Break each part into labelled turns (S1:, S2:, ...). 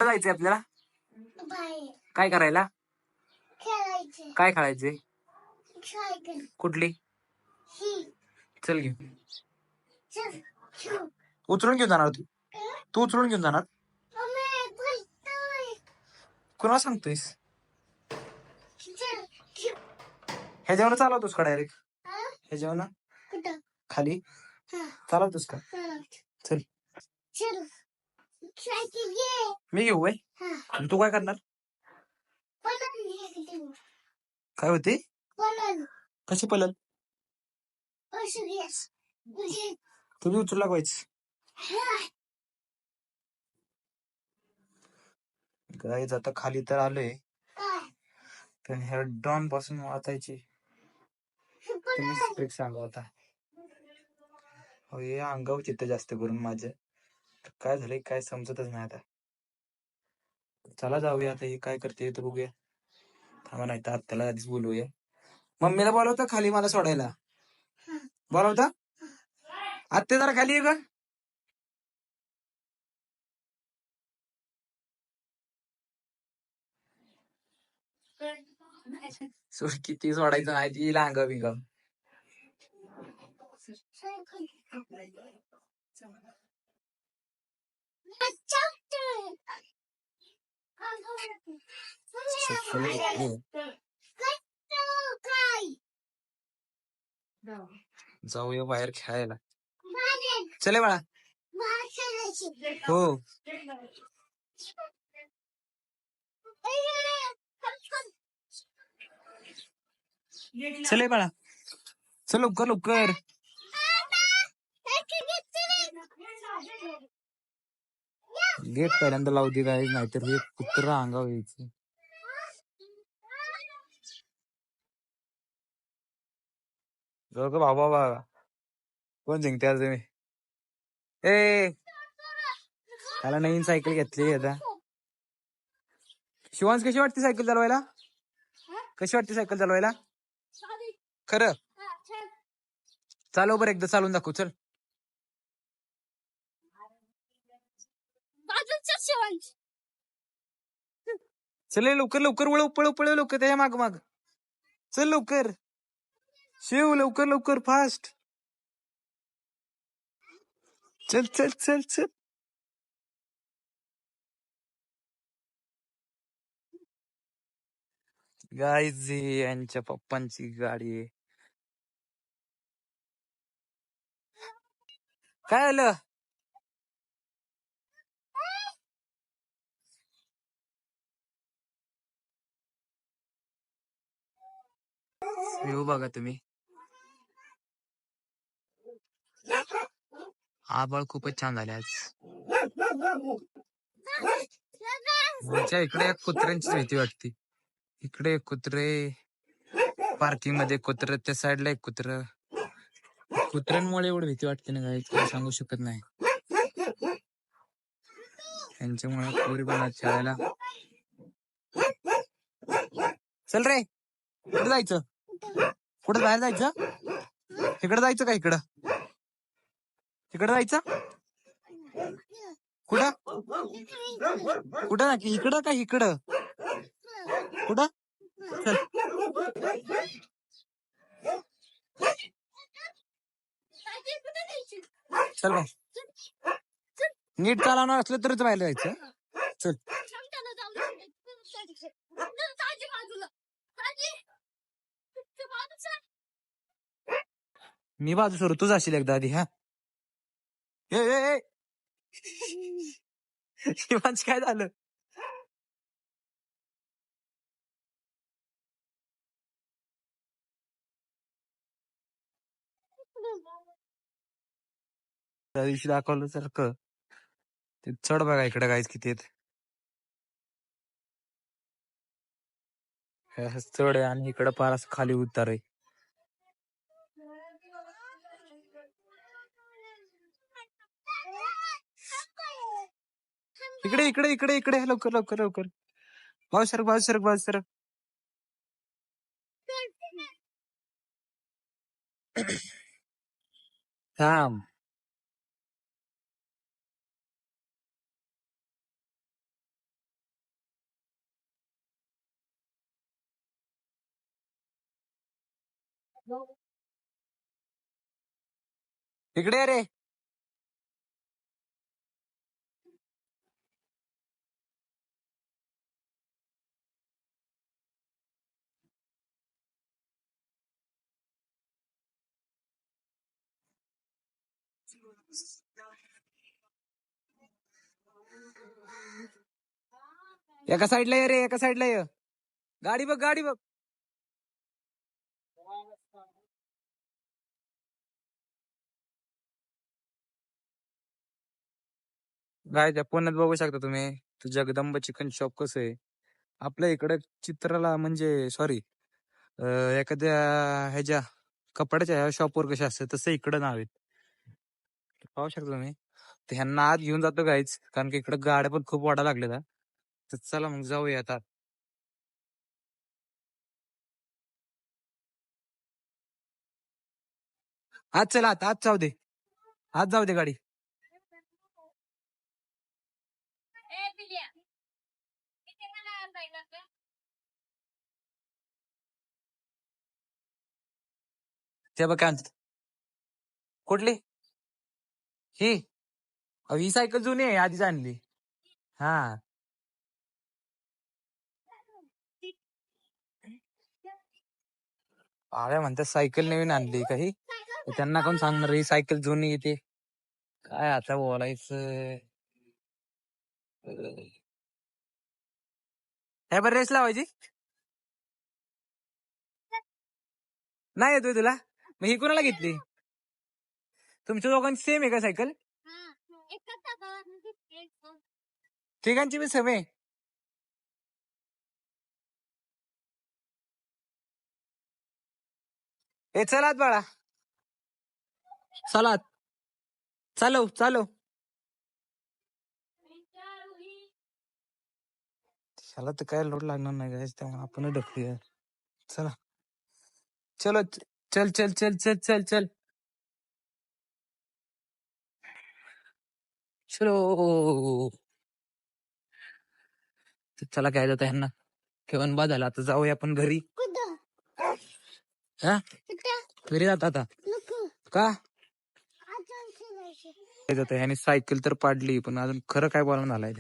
S1: कुठं जायचंय आपल्याला?
S2: बाहेर
S1: काय करायला?
S2: खेळायचे.
S1: काय खेळायचंय?
S2: सायकल
S1: कुठली?
S2: ही
S1: चल घेऊ.
S2: चल चल.
S1: उचलून घेऊन जाणार तू उचलून घेऊन जाणार?
S2: मम्मी बोलतोय.
S1: कुणाला सांगतोयस?
S2: चल चल.
S1: ह्याच्यावर चालवतोस का डायरेक्ट?
S2: हा?
S1: ह्याच्यावर
S2: कुठं?
S1: खाली
S2: हा.
S1: चालवतोस का?
S2: चल
S1: चल
S2: चल. सायकल घे.
S1: मी घेऊ वय.
S2: हा.
S1: तू काय करणार?
S2: पळाल.
S1: काय होते?
S2: पळाल.
S1: कशी पळल?
S2: असं घेस. घे.
S1: तुम्ही उचलला पाहिजे.
S2: हा.
S1: गाईज आता खाली तर आलोय,
S2: काय?
S1: पण ह्या डॉन पासून वाचायची तुम्हीच
S2: पळाल.
S1: ट्रिक सांगा आता. हो हे अंगावर चित्त जास्त करून माझं काय झालंय काय समजतच नाही आता. चला जाऊया आता. हे काय करते तर बघूया. थांबा नाही तर आत्याला आधीच बोलवूया. मम्मीला बोलवता खाली मला सोडायला? बोलवता? आत्या जरा खाली आहे का? किती सोडायचं नाही ती लांग बिंग.
S2: सायकल.
S1: जाऊया बाहेर खेळायला. चले बाळा. हो चले बाळा. चल लवकर लवकर. गेट पहिल्यांदा लावू दे काय नाहीतर हे कुत्रा अंगावर यायचं. बाबा बाबा कोण जिंकते आज तुम्ही? ए त्याला नवीन सायकल घेतली आता. शिवांश कशी वाटते सायकल चालवायला? कशी वाटते सायकल चालवायला? खरं चालव बरं एकदा चालून दाखव. चल चल लवकर लवकर वळव पळव पळव लवकर त्याच्या माग माग. चल लवकर शिव लवकर लवकर फास्ट. चल चल चल चल. गाईज यांच्या पप्पांची गाडी आहे. काय आलं? व्ह्यू बघा तुम्ही. आबाळ खूपच छान झाले आज. आमच्या इकडे एक कुत्र्यांची भीती वाटते. इकडे एक कुत्रे पार्किंग मध्ये, कुत्र त्या साईडला एक कुत्र. कुत्र्यांमुळे एवढी भीती वाटते ना काही काय सांगू शकत नाही. यांच्यामुळे पोरी पण खेळायला. चल रे कुठं जायचं? कुठं बाहेर जायचं? इकडं जायचं का इकडं? इकडं जायचं? कुठं कुठं ना इकडं का इकडं? कुठं? चल चल बाय. नीट चालवणार असलं तरच बाहेर जायचं. चल मी बाजू सरू तू जाशील एकदा आधी. हा ए शिवांश काय झालं? त्या दिवशी दाखवलं सारखं ते चढ बघा इकडे काहीच किती आहेत. चढ आहे आणि इकडं पार असं खाली उतार आहे. इकडे इकडे इकडे इकडे लवकर लवकर लवकर. बाजू सरक बाजू सरक बाजू सरक. थांब. इकडे ये रे. एका साईडला ये रे, एका साईडला ये. गाडी बघ, गाडी बघ. गायच्या पुण्यात बघू शकता तुम्ही जगदंब चिकन शॉप कसं आहे. आपल्या इकडे चित्राला म्हणजे सॉरी एखाद्या ह्याच्या कपड्याच्या शॉपवर कसे असते तसं इकडं नाव आहे. पाहू शकता तुम्ही. तर ह्यांना आत घेऊन जातो गाईच, कारण की इकडे गाड्या पण खूप वाढा लागल्या. तर चला मग जाऊया आता. आज चला, आता आज जाऊ दे, आज जाऊ दे गाडी. ते बघ काय म्हणतात. कुठली ही? अहो, ही सायकल जुनी आहे, आधीच आणली. हा, अरे म्हणतात सायकल नवीन आणली काही. त्यांना कोण सांगणार ही सायकल जुनी येते. काय आता बोलायचं. हे बरं, रेस लावायची नाही येतोय तुला. मग ही कोणाला घेतली? तुमच्या दोघांची सेम आहे का सायकल? तिघांची बी सेम आहे. हे चलात बाळा, चलात, चालव चालव. त्याला तर काय लोड लागणार नाही गायस, त्यामुळे आपण ढकलूया. चला, चलो, चल चल चल चल चल चल चलो. चला, काय जातं ह्यांना केव्हा बा झाला. आता जाऊया आपण घरी.
S2: कुठं?
S1: हा,
S2: कुठं?
S1: घरी जात आता.
S2: नको.
S1: का
S2: अजून खेळायचं.
S1: काय जातं ह्याने सायकल तर पाडली, पण अजून खरं काय बोलणं झालंय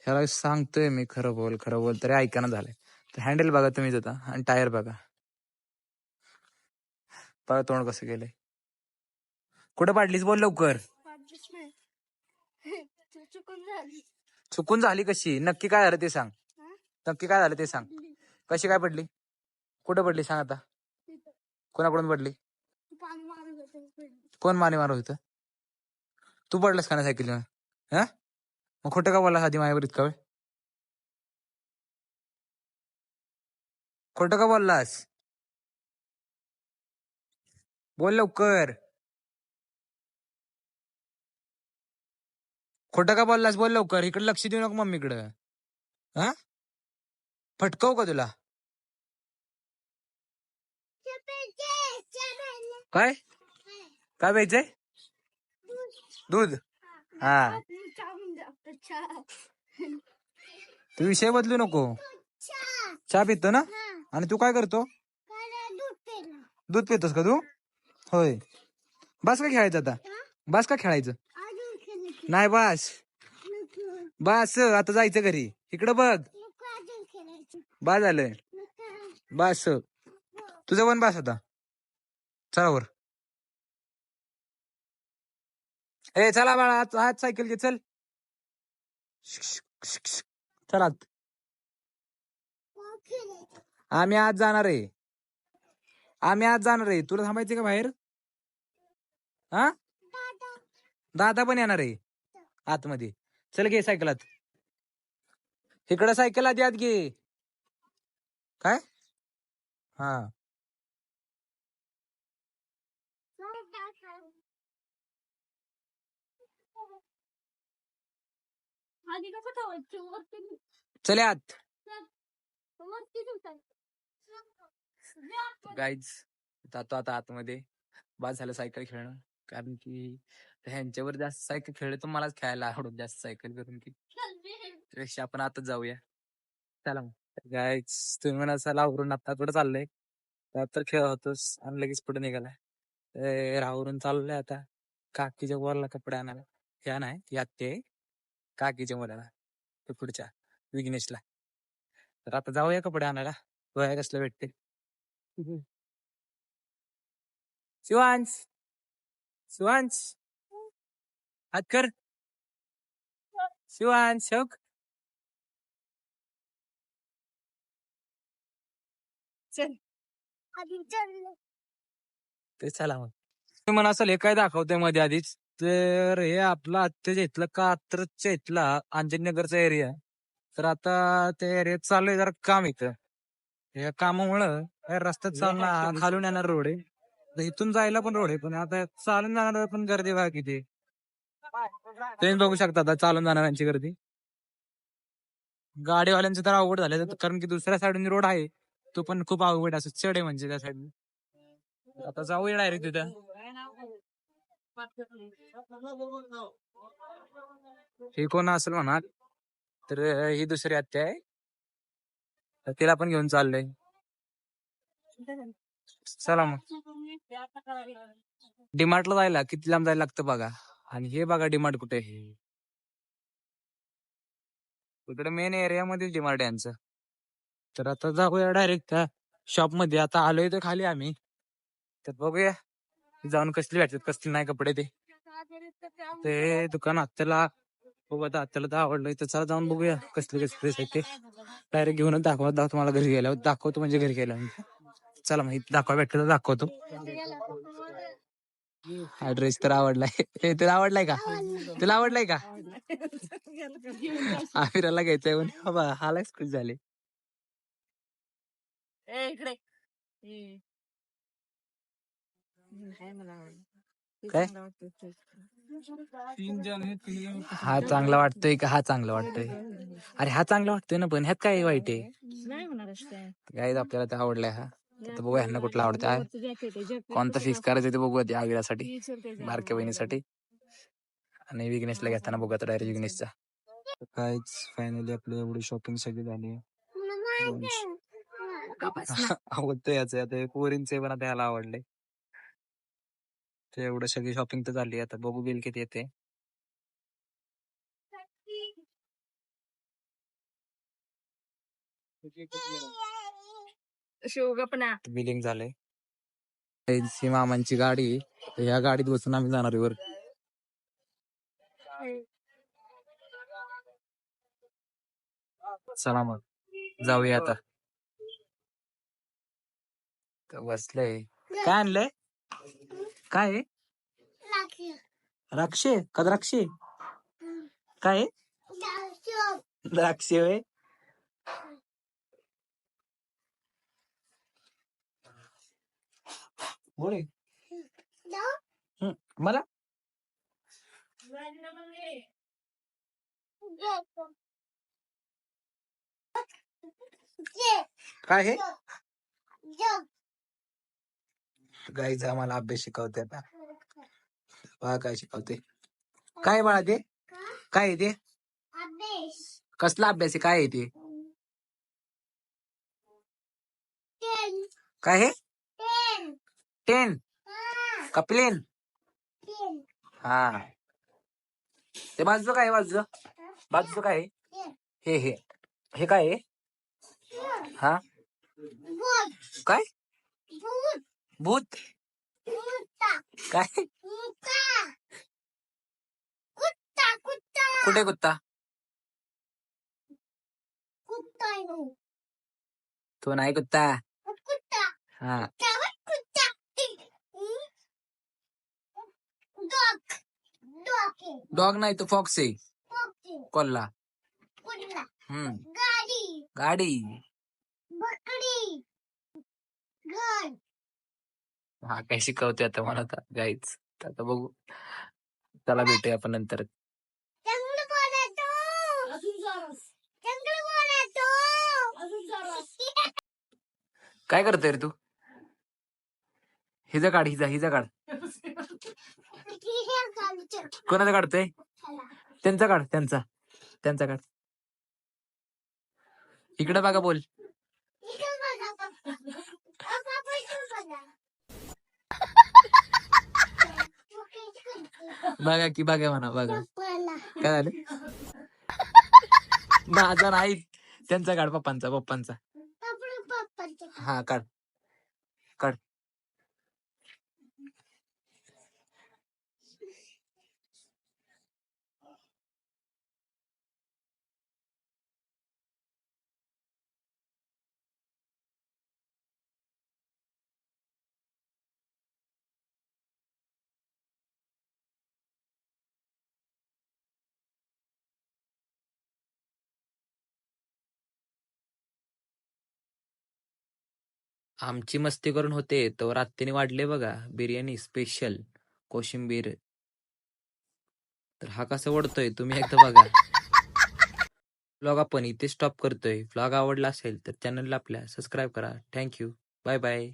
S1: ह्याला सांगतोय मी खरं बोल खरं बोल, तरी ऐकायला झालंय. तर हँडल बघा तुम्ही आता, आणि टायर बघा. बघा तोंड कसं गेलंय. कुठं पाडलीस बोल लवकर.
S2: पाडलीच नाही. चुकून झाली.
S1: चुकून झाली कशी? नक्की काय झालं ते सांग.
S2: हा?
S1: नक्की काय झालं ते सांग.
S2: पडली.
S1: कशी काय पडली? कुठं पडली सांग आता.
S2: तिथं.
S1: कोणाकडून पडली?
S2: पाणी मारत होतं पडली.
S1: कोण माने मारत होतं? तू पडलास का ना सायकलीवर? हा, मग खोटं का बोलला आधी माझ्यावर इतका वेळ? खोटं का बोललास? बोल लवकर. खोटं का बोललास? बोल लवकर. इकडे लक्ष देऊ नको मम्मीकडं. हा, फटकव का तुला? काय काय प्यायचंय? दूध. हा, तू विषय बदलू नको. चहा पितो ना? आणि तू काय करतो? दूध पितोस का तू? होय. बस का खेळायचं आता? बस का खेळायचं? नाही बस. बस आता जायचं घरी. इकडं बघ. बस झालंय. बस तुझं पण बस आता. चला वर. ए चला बाळा, आज सायकल घे चल. चला, आम्ही आज जाणार आहे. आम्ही आज जाणार आहे. तुला थांबायचं का बाहेर? हा, दादा पण येणार आहे आतमध्ये. चल घे सायकलात. इकडं सायकल आधी आत घे. काय? हा, चल आत. गाईज जातो आता आतमध्ये. बाद झालं सायकल खेळणं, कारण की ह्यांच्यावर जास्त सायकल खेळले तर मलाच खेळायला आवडत जास्त सायकल, करून की त्यापेक्षा आपण आताच जाऊया. चला मग गाईज, तुम्ही म्हणा चला आवरून आता कुठं चाललंय? तर खेळ होतोस आणि लगेच पुढे निघालाय. राहुरून चाललंय आता. काकीच्या वरला कपडे आणायला. ह्या नाही यात ते काकीच्या मुलाला ते पुढच्या विघ्नेशला. तर आता जाऊया कपडे आणायला. वया कसलं भेटते. शिवांश शिवांश हात कर. शिवांश शौक
S2: चल आधी चल.
S1: ते चला मग. मला असं हे काय दाखवतंय मध्ये आधीच. तर हे आपलं आत्ताच्या इथलं कात्रजच्या इथला अंजननगरचा एरिया. तर आता त्या एरियात चालू जरा काम इथं. या कामामुळं रस्त्यात चालणार खालून येणार रोड आहे. तर इथून जायला पण रोड आहे पण आता चालून जाणार पण गर्दी बघा किती. तुम्ही बघू शकता आता चालून जाणाऱ्यांची गर्दी. गाडीवाल्यांचं तर अवघड झालं कारण की दुसऱ्या साईडून रोड आहे तो पण खूप अवघड असं चढ आहे म्हणजे त्या साईड. आता जाऊया डायरेक्ट तिथं. हे कोण असेल म्हणा तर ही दुसरी आत्या आहे. तर तिला पण घेऊन चाललंय. चला मग. डीमार्टला जायला किती लांब जायला लागतं बघा. आणि हे बघा डीमार्ट कुठे आहे. इकडे मेन एरिया मध्ये डीमार्ट यांचं. तर आता जाऊया डायरेक्ट त्या शॉप मध्ये. आता आलोय तर खाली आम्ही. तर बघूया जाऊन कसली भेटतात कसली नाही कपडे ते. ते दुकान आत्याला बघू आता आत्याला तर आवडलंय तर चला जाऊन बघूया कसले कसले ड्रेस आहेत ते. डायरेक्ट घेऊनच दाखवत तुम्हाला घरी गेल्यावर दाखवतो म्हणजे घरी गेल्यावर. चला मग दाखवा भेटलं तर दाखवतो. हा ड्रेस तर आवडलाय. तुला आवडलाय का? तुला आवडलाय का? आमिराला घ्यायचंय म्हणे बाबा हालाच खुश झाले. काय हा चांगला वाटतोय का हा चांगला वाटतोय. अरे हा चांगला वाटतोय ना पण ह्यात काय वाईट आहे. काय आपल्याला तर आवडलाय हा. तर बघूया ह्यांना कुठला आवडतंय. कोणता फिक्स करायचं ते बघूया त्या आग्र्यासाठी बारक्या बहिणीसाठी. आणि विघ्नेशला घेताना बघू आता डायरेक्ट विघ्नेशचा. कायच फायनली आपली एवढी शॉपिंग सगळी झाली. आवडतं याच आता पोरींचे पण आता ह्याला आवडले. ते एवढं सगळी शॉपिंग तर झाली. आता बघू बिल किती येते. बिलिंग झालंय. मामांची गाडी तर ह्या गाडीत बसून आम्ही जाणार वर. चला मग जाऊया आता. बसलंय. काय आणलंय? काय राक्षे का द्राक्षे? काय द्राक्षे होय. मला काय हे गाईचा आम्हाला अभ्यास शिकवते आता. बघा काय शिकवते. काय बाळा ते काय आहे ते? कसला अभ्यास आहे काय आहे ते? काय हे 10 का प्लेन? हा ते बाजूचं काय बाजूचं बाजूचं काय हे हे हे काय आहे? हा काय भूत काय? कुठे कुत्ता? तो नाही कुत्ता. हा डॉग नाही तो फॉक्स आहे कोल्हा. गाडी हा काय शिकवते आता मला आता गाईच. आता बघू चला भेटूया आपण नंतर. काय करतोय रे तू? हिजा काढ हिजा काढ. कोणाचा काढतोय? त्यांचा काढ त्यांचा काढ. इकडे बघा बोल. बघा की बघा म्हणा बघा
S2: पप्पाला.
S1: काय झालं माझा नाही त्यांचा काढ पप्पांचा पप्पांचा
S2: आपलं पप्पाचं.
S1: हा काढ काढ आमची मस्ती करून होते तर रात्रीने वाढले बघा बिर्याणी स्पेशल कोशिंबीर तर हा कसा ओढतोय तुम्ही एकदा बघा व्लॉग आपण इथे स्टॉप करतोय व्लॉग आवडला असेल तर चॅनलला आपल्या सबस्क्राईब करा थँक्यू बाय बाय